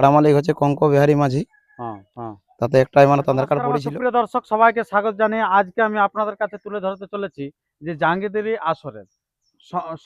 কাড়া মালিক হচ্ছে কঙ্ক বিহারী মাঝি। হ্যাঁ হ্যাঁ। তাতে একটাই মানে আধার কার্ড নমস্কার আমার পড়েছিল। সুপ্রিয় দর্শক, সবাইকে স্বাগত জানিয়ে আজকে আমি আপনাদের কাছে তুলে ধরতে চলেছি যে জাঙ্গিদেরই আসরের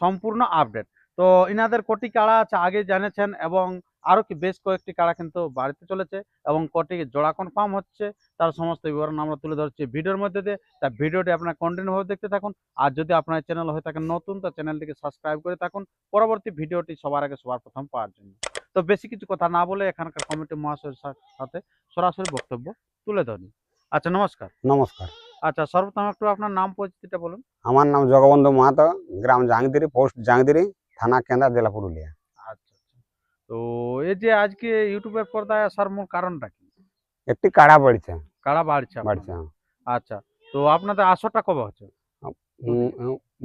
সম্পূর্ণ আপডেট। তো ইনাদের কোটি কাড়া আছে আগে জেনেছেন, এবং আরো কি বেশ কয়েকটি কাড়া কিন্তু বাড়িতে চলেছে, এবং কোটি জোড়া কনফার্ম হচ্ছে, তার সমস্ত বিবরণ আমরা তুলে ধরছি ভিডিওর মধ্যে দিয়ে। তা ভিডিওটি আপনার কন্টিনিউ ভাবে দেখতে থাকুন। আর যদি আপনার চ্যানেল হয়ে থাকেন নতুন, তো চ্যানেলটিকে সাবস্ক্রাইব করে থাকুন পরবর্তী ভিডিওটি সবার আগে সবার প্রথম পাওয়ার জন্য। তো বেশি কিছু কথা না বলে এখানকার কমিটি মহাশয়ের সাথে সরাসরি বক্তব্য তুলে ধরি। আচ্ছা, নমস্কার। নমস্কার। আচ্ছা, সর্বপ্রথম একটু আপনার নাম পরিচিতিটা বলুন। আমার নাম জগবন্ধু মাহাতো, গ্রাম জাঙ্গিদিরি, পোস্ট জাঙ্গিদিরি, থানা কেন্দ্রা, জেলা পুরুলিয়া। আচ্ছা আচ্ছা। তো এই যে আজকে ইউটিউবের পর্দায় আসার মূল কারণটা কি? একটি কাড়া পড়েছে। কারা বাড়ছে বাড়ছে আপনাদের? আচ্ছা, তো আপনাদের আসরটা কবে হচ্ছে?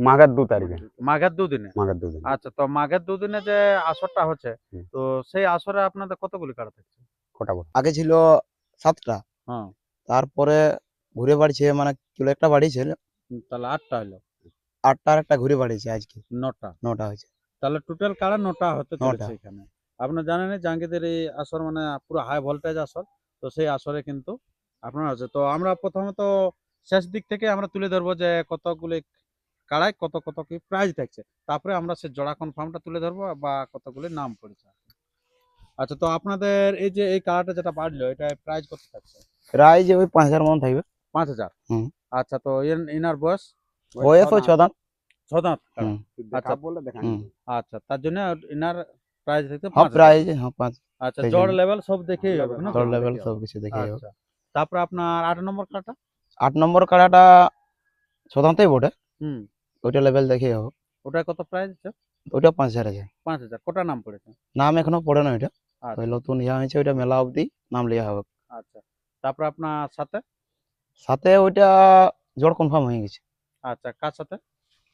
মাঘের 2 তারিখে। মাঘের দুদিনে? মাঘের 2 দিন। আচ্ছা, তো মাঘের দুদিনে যে আসরটা হচ্ছে, হুম। তো সেই আসরে আপনাদের কতগুলি কাড়া থাকছে? কটা বল? আগে ছিল 7টা, হ্যাঁ। তারপরে ঘুরে বাড়িছে মানে কিলো একটা বাড়িয়েছে, তাহলে 8টা হলো। 8টার একটা ঘুরে বাড়িয়েছে আজকে 9টা। 9টা হয়েছে। তাহলে টোটাল কাড়া 9টা হতে 9টা। চলেছে এখানে। আপনারা জানেন জাঙ্গিদের এই আসর মানে পুরো হাই ভোল্টেজ আসর। তো সেই আসরে কিন্তু আপনার আছে। তো আমরা প্রথমত শেষ দিক থেকে আমরা তুলে ধরবো যে কতগুলি কাড়ায় কত কত কি প্রাইজ থাকছে। তারপরে আমরা সে জোড়া কনফার্মটা তুলে ধরবো বা কতগুলি নাম পড়েছে। আচ্ছা, তো আপনাদের এই যে এই কাড়াটা যেটা বাড়লো, এটা প্রাইজ কত থাকছে? প্রায় যে ওই 5000 মন থাকবে। 5000। হুম। আচ্ছা, তো এনার বয়স? বয়স ওই 6 দাঁত। 6 দাঁত কাড়া। হুম। আচ্ছা বলে দেখান। হুম। আচ্ছা, তার জন্য এনার প্রাইজ থাকছে হ্যাঁ 5000। প্রায় হ্যাঁ 5 আচ্ছা, সেই জড় জন্য। লেভেল সব দেখেই হবে না? জল লেভেল সবকিছু দেখে যাবে। আচ্ছা, তারপরে আপনার 8 নম্বর কাটা। 8 নম্বর কাড়াটা 6 দাঁতেই বটে, হুম। ওইটা লেভেল দেখেই হবে। ওটা কত প্রাইস আছে? ওইটা 5000 আছে। 5000। কোটা নাম পড়েছে? নাম এখনো পড়ে না ওইটা, ওই আচ্ছা নতুন ইয়া হয়েছে, ওইটা মেলা অবধি নাম লিয়া হবে। আচ্ছা। তারপর আপনার সাথে? সাথে ওইটা জোড় কনফার্ম হয়ে গেছে। আচ্ছা, কার সাথে?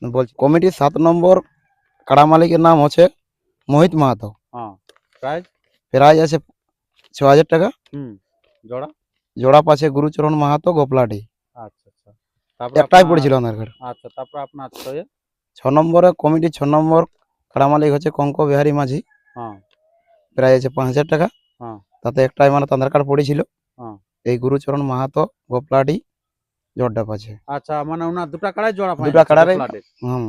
বলছি কমিটির 7 নম্বর কাড়া মালিকের নাম হচ্ছে মোহিত মাহাতো। হ্যাঁ। প্রাইস? প্রাইজ আছে 6000 টাকা। হুম। জোড়া? জোড়া পাচ্ছে গুরুচরণ মাহাতো, গোপলাডি। আচ্ছা আচ্ছা। তারপর একটাই আপনার? পড়েছিল আধার কার্ড। আচ্ছা, তারপর আপনার 6 6 নম্বরে কমিটির 6 নম্বর কাড়া মালিক হচ্ছে কঙ্ক বিহারী মাঝি। হ্যাঁ প্রাইজ আছে 5000 টাকা। হ্যাঁ তাতে একটাই মানে আধার কার্ড পড়েছিল। হ্যাঁ। এই গুরুচরণ মাহাতো, গোপলাডি জোড়টা পাচ্ছে। আচ্ছা, মানে ওনার দুটা কাড়াই জোড়া পাই দুটা কাড়ারে। হুম।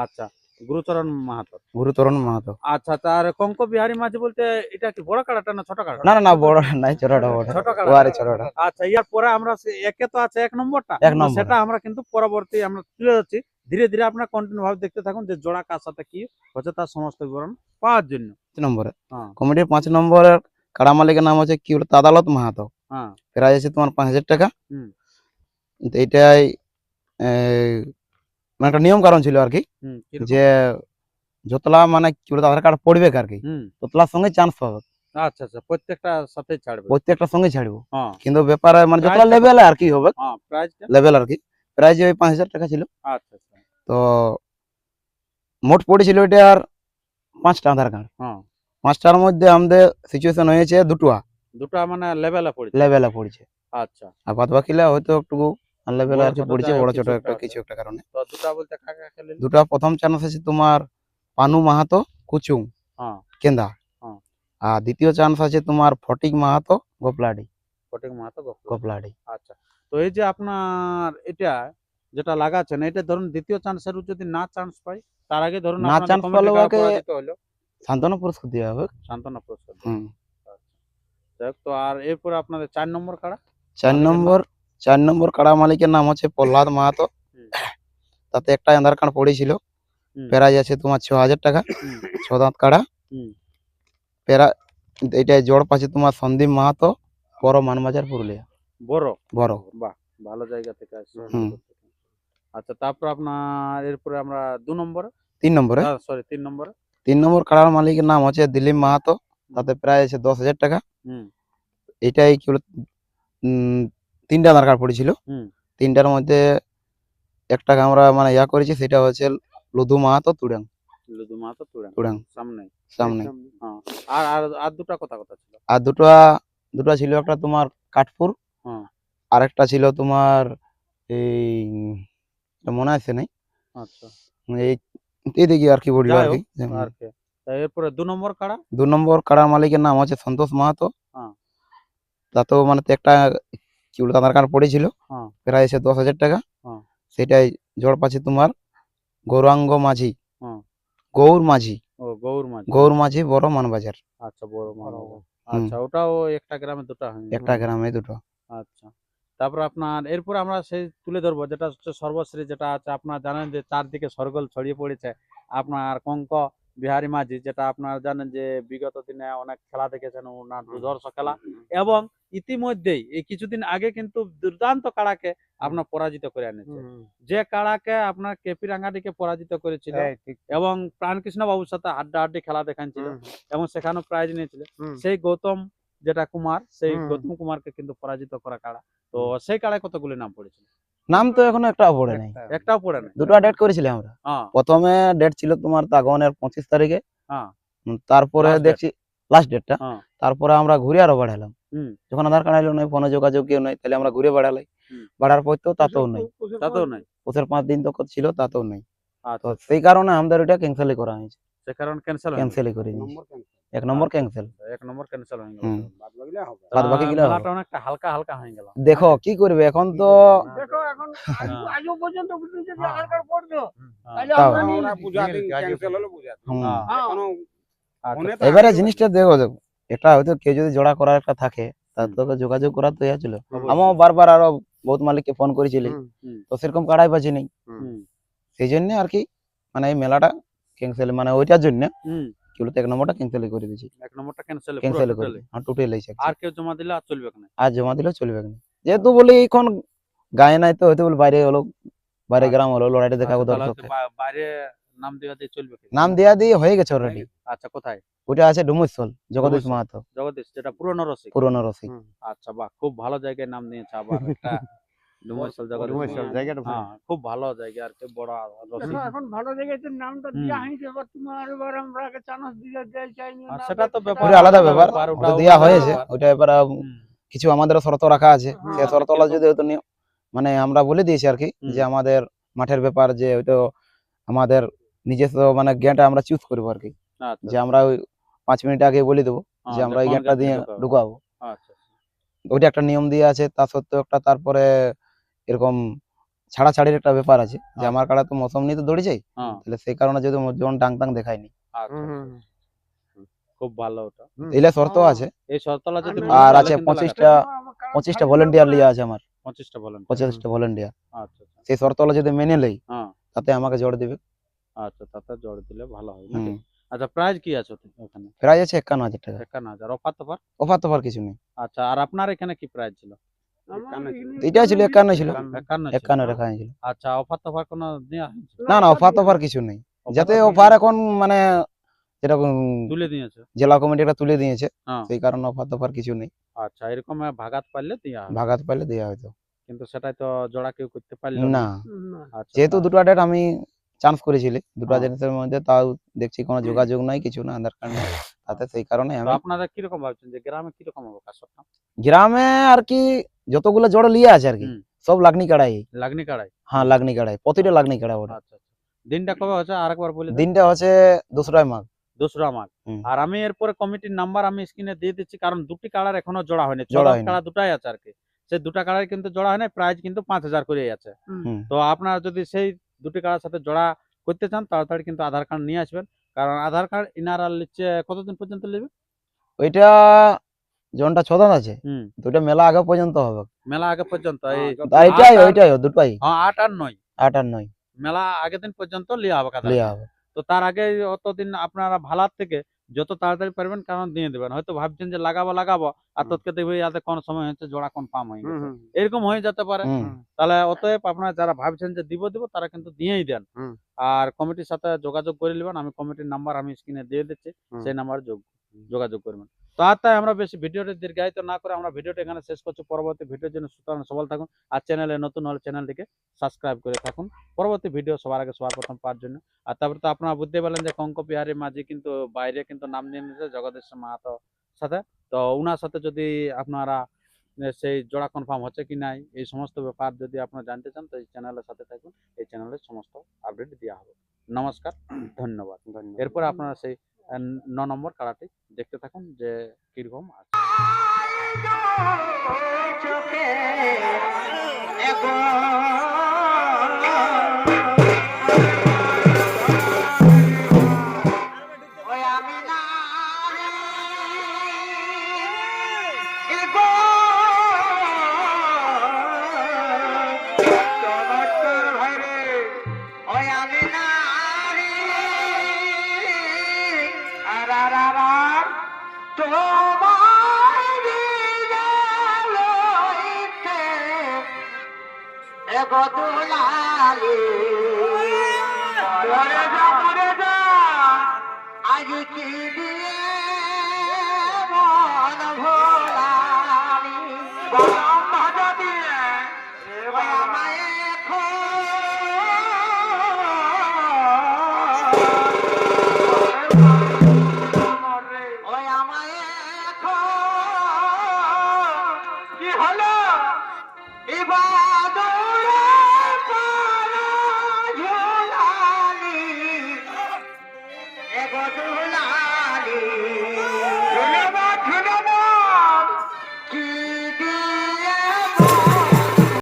আচ্ছা, গুরুচরণ মাহাতো। গুরুচরণ মাহাতো। আচ্ছা, তার কঙ্ক বিহারী মাঝি বলতে এটা কি বড় কাড়াটা না ছোট কাড়া? না না না, বড় নাই, ছোটটা বড়। ছোট কাড়া। ওয়ারে ছোটটা। আচ্ছা, ইয়ার পরে আমরা একে তো আছে 1 নম্বরটা, এক তো নম্বর। সেটা আমরা কিন্তু পরবর্তী আমরা তুলে যাচ্ছি। ধীরে ধীরে আপনারা কন্টিনিউ ভাবে দেখতে থাকুন যে জোড়া কার সাথে কি হচ্ছে তার সমস্ত বিবরণ পাওয়ার জন্য। 5 নম্বরে হ্যাঁ কমিটির 5 নম্বরের কাড়া মালিকের নাম হচ্ছে কি বলে আদালত মাহাতো। হ্যাঁ। প্রাইজ আছে তোমার 5000 টাকা। হুম তো এইটাই মানে একটা নিয়ম কারণ ছিল আর কি, হুম। কিরকম? যে যতলা মানে কি বলে আধার কার্ড পড়বে আর কি, হুম। ততলার সঙ্গে চান্স পাবে। আচ্ছা আচ্ছা, প্রত্যেকটা সাথে ছাড়বে? প্রত্যেকটার সঙ্গে ছাড়বো, হ্যাঁ কিন্তু ব্যাপারে মানে যতলা প্রাইসটা লেভেল আর কি হবে, হ্যাঁ, প্রাইসটা? লেভেল আর কি। প্রাইজ ওই 5000 টাকা ছিল। আচ্ছা আচ্ছা। তো মোট পড়েছিল এটার 5টা আধার কার্ড। হ্যাঁ। 5টার মধ্যে আমাদের সিচুয়েশন হয়েছে দুটোয়া দুটো মানে লেভেলে পড়েছে? লেভেলে পড়েছে। আচ্ছা। আর বাদ বাকিলা হয়তো একটু লেভেলে বড় আর কি ছোট পড়েছে, যাই হোক বড় কিছু ছোট একটা একটা আছে। কিছু একটা কারণে। তো দুটো বলতে কাকা খেলেন? দুটা প্রথম চান্স আছে তোমার পানু মাহাতো, কুচুং, হ্যাঁ কেন্দা। হ্যাঁ। আর দ্বিতীয় চান্স আছে তোমার ফটিক মাহাতো, গোপলাডি। ফটিক মাহাতো, গোপলাডি। আচ্ছা, তো এই যে আপনার এটা যেটা লাগাচ্ছেন, এটা ধরুন দ্বিতীয় চান্সের যদি না চান্স পাই, তার আগে ধরুন না আপনাদের চান্স কমিটি পালেও কারা ওকে পরাজিত হলো, সান্ত্বনা পুরস্কার দেওয়া হবে। সান্ত্বনা পুরস্কার দেওয়া। হুম। আচ্ছা, যাই হোক, তো আর এরপরে আপনাদের 4 নম্বর কারা? 4 মালিকের নাম? নম্বর 4 নম্বর কাড়া মালিকের নাম হচ্ছে প্রহ্লাদ মাহাতো। হুম তাতে একটা আধার কার্ড পড়েছিল। হুম প্রাইজ আছে তোমার 6000 টাকা। হুম 6 দাঁত কাড়া। হুম। প্যারা এইটাই জোড় পাচ্ছে তোমার সন্দীপ মাহাতো, বড় মানবাজার, পুরুলিয়া। বড় বড়। বাহ, ভালো জায়গা থেকে আসছে। হুম। আচ্ছা, তারপর আপনার এরপরে আমরা 2 নম্বরে 3 নম্বরে 3 নম্বরে 3 নম্বর কাড়ার মালিকের নাম হচ্ছে দিলীপ মাহাতো। তাতে প্রায় আছে 10,000 টাকা। হুম এটাই কি বলে 3টা আধার কার্ড পড়েছিল। হুম। 3টার মধ্যে একটাকে আমরা মানে ইয়া করেছি, সেটা হচ্ছে লধু মাহাতো, তুড়াং। লুদু মাহাতো তুড়াং সামনে। সামনে। হ্যাঁ। আর দুটা কথা ছিল? আর দুটা ছিল, একটা তোমার কাঠপুর, হ্যাঁ। আরেকটা ছিল তোমার এই এটা মনে আছে নাই, আচ্ছা, এই এদিকে আর কি বললো যাই আর কি। হোক, আর কে? তা এরপরে 2 নম্বর কাড়া 2 নম্বর কাড়ার মালিকের নাম হচ্ছে সন্তোষ মাহাতো। হ্যাঁ। তাতেও মানে তো একটা কি বলতো আধার কার্ড পড়েছিল, হ্যাঁ। প্রায় এসে 10,000 টাকা। হ্যাঁ। সেটাই জোড় পাচ্ছে তোমার গৌরাঙ্গ মাঝি, হ্যাঁ। গৌর মাঝি, ও গৌর মাঝি। গৌর মাঝি বড় মানবাজার। আচ্ছা বড় মাল। হুম। আচ্ছা ওটাও একটা গ্রামে দুটো হয়। একটা গ্রামে দুটো। আচ্ছা তারপর আপনার এরপর আমরা সেই তুলে ধরবো যেটা হচ্ছে সর্বশ্রী, যেটা আছে আপনার জানেন যে চারদিকে সরগোল ছড়িয়ে পড়েছে আপনার কঙ্ক বিহারী মাঝি, যেটা আপনার জানেন যে বিগত দিনে অনেক খেলা দেখেছেন, ওনার দুর্ধর্ষ খেলা, এবং ইতিমধ্যেই এই কিছুদিন আগে কিন্তু দুর্দান্ত কাড়াকে আপনার পরাজিত করে এনেছে, যে কাড়াকে আপনার কেপি রাঙ্গাটিকে পরাজিত করেছিল এবং প্রাণকৃষ্ণ বাবুর সাথে হাড্ডাহাড্ডি খেলা দেখাচ্ছিল এবং সেখানেও প্রাইজ নিয়েছিল। সেই গৌতম যেটা কুমার, সেই গৌতম কুমারকে কিন্তু পরাজিত করা কাড়া। তো সেই কাড়ায় কতগুলি নাম পড়েছিল? নাম তো এখনো একটাও পড়ে নাই, একটাও পড়ে নাই। দুটো ডেট করেছিলাম আমরা। হ্যাঁ প্রথমে ডেট ছিল তোমার তাগনের 25 তারিখে, হ্যাঁ তারপরে Last date। দেখছি লাস্ট ডেটটা, হ্যাঁ তারপরে আমরা ঘুরে আরো বাড়ালাম। হুম যখন আধার কার্ড আইলো নয়, ফোনে যোগাযোগ কেউ নাই, তাহলে আমরা ঘুরে বাড়ালাই। হুম। বাড়ার পর তো তাতেও নাই, তাতেও নাই। ওদের 5 দিন তো ছিল, তাতেও নাই। তো আচ্ছা সেই কারণে আমাদের ওইটা ক্যান্সেলই করা হয়েছে, সে কারণ ক্যান্সেল হয়ে গেল। ক্যান্সেলই করে দিয়েছি, 1 নম্বর ক্যান্সেল। এক নম্বর ক্যান্সেল হয়ে গেল। হুম। তা বাদ বাকি গুলা হবে। মেলাটা অনেকটা হালকা হালকা হয়ে গেল। দেখো কি করবে এখন তো, দেখো এখন আজও পর্যন্ত বুঝলি যদি হ্যাঁ। আধার কার্ড পড়তো তাহলে তাও। আমরা নিয়ে আমরা নিতাম। পূজা দিন ক্যান্সেল হলো পূজা দিন। হুম। হ্যাঁ। এখনো আচ্ছা, ফোনে তো এবারে আগে জিনিসটা দেখো, এটা হয়তো কেউ যদি জোড়া করার একটা থাকে, তার তোকে যোগাযোগ করার তো ইয়া ছিল। আমিও বারবার আরো বহুত মালিককে ফোন করেছিলি, হুম। তো সেরকম কাড়াই পাচ্ছি নাই। হুম। সেই জন্য আর কি মানে এই মেলাটা ক্যান্সেল, মানে ওইটার জন্য হুম। কি বলতো 1 নম্বরটা ক্যান্সেল করে দিয়েছি, এক নম্বরটা ক্যান্সেল পুরো ক্যান্সেল করে টোটালি। আর টোটাল হয়েছে। আর কেউ জমা দিলে আর চলবে না। আর জমা দিলেও চলবে না, যেহেতু বলি এখন গায়ে নাই তো, হয়তো বলে বাইরে হলো, বাইরে গ্রাম হলো, লড়াইটা দেখাবো আচ্ছা, তাহলে দর্শককে। হয়তো বাইরে নাম দেওয়া দিয়ে চলবে কি? নাম দেয়া দিয়ে হয়ে গেছে অলরেডি। আচ্ছা কোথায়? ওটা আছে ডুমুরসল, জগদীশ ডুমুরসল। মাহাতো, জগদীশ, যেটা পুরনো রসিক। পুরনো রসিক। আচ্ছা বাহ, খুব ভালো জায়গায় নাম নিয়েছে আবার একটা ডুমুরসল জগদীশ। হ্যাঁ খুব ভালো জায়গা আর কি, বড় রসিক। দেখো এখন ভালো জায়গাতে নামটা হুম। দেওয়া হয়েছে, এবার তোমার এবার আমরা আগে চান্স দিতে দেয় চাইনি আর না সেটা তো দেয়, ব্যাপার ওটা আলাদা ব্যাপার, ওটা ওটা দেওয়া আলাদা হয়েছে। ব্যাপার। ওটা এবার হুম। কিছু আমাদের শর্ত রাখা আছে, হ্যাঁ। সেই শর্তগুলো যদি হয়তো মানে আমরা বলে দিয়েছি আর কি, হুম। যে আমাদের মাঠের ব্যাপার, যে হয়তো আমাদের নিজস্ব মানে জ্ঞানটা আমরা চুজ করবো আর কি, আচ্ছা যে আমরা ওই 5 মিনিট আগে বলে দেবো যে হ্যাঁ, আমরা এই কোন জ্ঞানটা gate দিয়ে ঢুকাবো। ঢুকাবো। আচ্ছা ওইটা একটা নিয়ম দিয়ে আছে, তা সত্ত্বেও একটা তারপরে এরকম ছাড়াছাড়ির একটা ব্যাপার আছে, যে আমার কাড়া তো মৌসুম নিয়ে তো দৌড়ে যাই, হ্যাঁ তাহলে সেই কারণে যদি যেমন ডাং টাং দেখায়নি, আচ্ছা খুব ভালো ওটা। এইলে শর্ত আছে। এই শর্তলা যদি আর মানে আর তাহলে আছে কিন্তু 25টা লাগাতে। 25টা ভলেন্টিয়ার লিয়া আছে আমার, 25টা বলেন। 25টা ভলেন্টিয়ার। আচ্ছা আচ্ছা সেই শর্তগুলো যদি মেনে লই, হ্যাঁ তাতে আমাকে জোর দিবে। আচ্ছা, তাতে জোর দিলে ভালো হয় নাকি? হুম। আচ্ছা প্রাইজ কি আছে ওখানে? প্রাইজ আছে 51,000 টাকা, 51,000 অফার তফার? অফার তফার কিছু নেই। আচ্ছা আর আপনার এখানে কি প্রাইজ ছিল? এটাই ছিল 51 ছিল, 51 ছিল। 51 রাখা হয়েছিল। আচ্ছা অফার তফার কোনো দেওয়া হয়েছে? না না, অফার তফার কিছু নেই, Offer যাতে তফার অফার এখন মানে যেটা তুলে দিয়েছে। জেলা কমিটি একটা তুলে দিয়েছে, হ্যাঁ সেই কারণে অফার তফার কিছু নেই। আচ্ছা এরকম ভাগাত পারলে দেওয়া হবে, ভাগাত পাইলে দেওয়া হয়তো কিন্তু সেটাই তো জোড়া কেউ করতে পারলো না। না, আচ্ছা যেহেতু দুটো ডেট আমি চান্স করেছিলি, দুটো হ্যাঁ। জিনিসের মধ্যে, তাও দেখছি কোনো যোগাযোগ নাই, কিছু না, আধার কার্ড নেই, তাতে সেই কারণে তো আমি আপনারা কিরকম ভাবছেন যে গ্রামে কিরকম হবে কাজটা? গ্রামে আর কি যতগুলো জোড়া লিয়ে আছে আর কি, হুম। সব লাগনি কাড়াই। লাগনি কাড়াই? হ্যাঁ লাগনি কাড়াই, প্রতিটা লাগনি কাড়া ওটা। আচ্ছা আচ্ছা দিনটা কবে হচ্ছে আরেকবার বলে দিন। দিনটা হচ্ছে 2রা মাঘ। 2রা মাঘ। হুম। আর আমি এরপরে কমিটির নাম্বার আমি স্ক্রিনে দিয়ে দিচ্ছি, কারণ দুটি কালার এখনো জোড়া হয়নি, জোড়া 6 হয়নি। কালার দুটাই আছে আর কি। সেই দুটা কালার কিন্তু জোড়া হয়নি, প্রাইস কিন্তু 5,000 করেই আছে। হুম। তো আপনারা যদি সেই দুটি কালার সাথে জোড়া করতে চান, তাড়াতাড়ি কিন্তু আধার কার্ড নিয়ে আসবেন, কারণ আধার কার্ড ইনারা নিচ্ছে কতদিন পর্যন্ত নেবে? ওইটা জনটা 6 দাঁত আছে, হুম। তো ওইটা মেলা আগে পর্যন্ত হবে। মেলা আগে পর্যন্ত এই এইটাই 8 আর- ওইটাই দুটাই, হ্যাঁ 8 আর 9 8 আর 9 মেলা আগের দিন পর্যন্ত লিয়া হবে আধার লিয়া কার্ড। হবে। তো তার আগে অতদিন আপনারা ভালার থেকে যত তাড়াতাড়ি পারবেন কারণ দিয়ে দেবেন। হয়তো ভাবছেন যে লাগাবো আর তোকে দেখবে ইয়াতে কোন সময় হচ্ছে জোড়া কনফার্ম হয়ে গেছে, এরকম হয়ে যেতে পারে। হুম। তাহলে অতএব আপনারা যারা ভাবছেন যে দিব তারা কিন্তু দিয়েই দেন। আর কমিটির সাথে যোগাযোগ করে নেবেন, আমি কমিটির নাম্বার আমি স্ক্রিনে দিয়ে দিচ্ছি, সেই নাম্বারে যোগাযোগ করবেন। তো আর তাই আমরা বেশি ভিডিওটি দীর্ঘায়িত না করে আমরা ভিডিওটি এখানে শেষ করছি। পরবর্তী ভিডিওর জন্য সুতরাং সবল থাকুন, আর চ্যানেলে নতুন হলে চ্যানেলটিকে সাবস্ক্রাইব করে থাকুন পরবর্তী ভিডিও সবার আগে সবার প্রথম পাওয়ার জন্য। আর তারপরে তো আপনারা বুঝতে পারলেন যে কঙ্ক বিহারী মাঝি কিন্তু বাইরে কিন্তু নাম নিয়ে নিয়েছে জগদীশ মাহাতো সাথে। তো উনার সাথে যদি আপনারা সেই জোড়া কনফার্ম হচ্ছে কি নাই এই সমস্ত ব্যাপার যদি আপনারা জানতে চান, তো এই চ্যানেলের সাথে থাকুন, এই চ্যানেলের সমস্ত আপডেট দেওয়া হবে। নমস্কার, ধন্যবাদ। এরপরে আপনারা সেই নম্বর কাড়াটি দেখতে থাকুন যে কিরকম আছে। আজ কি দিয়ে মন ভোলালি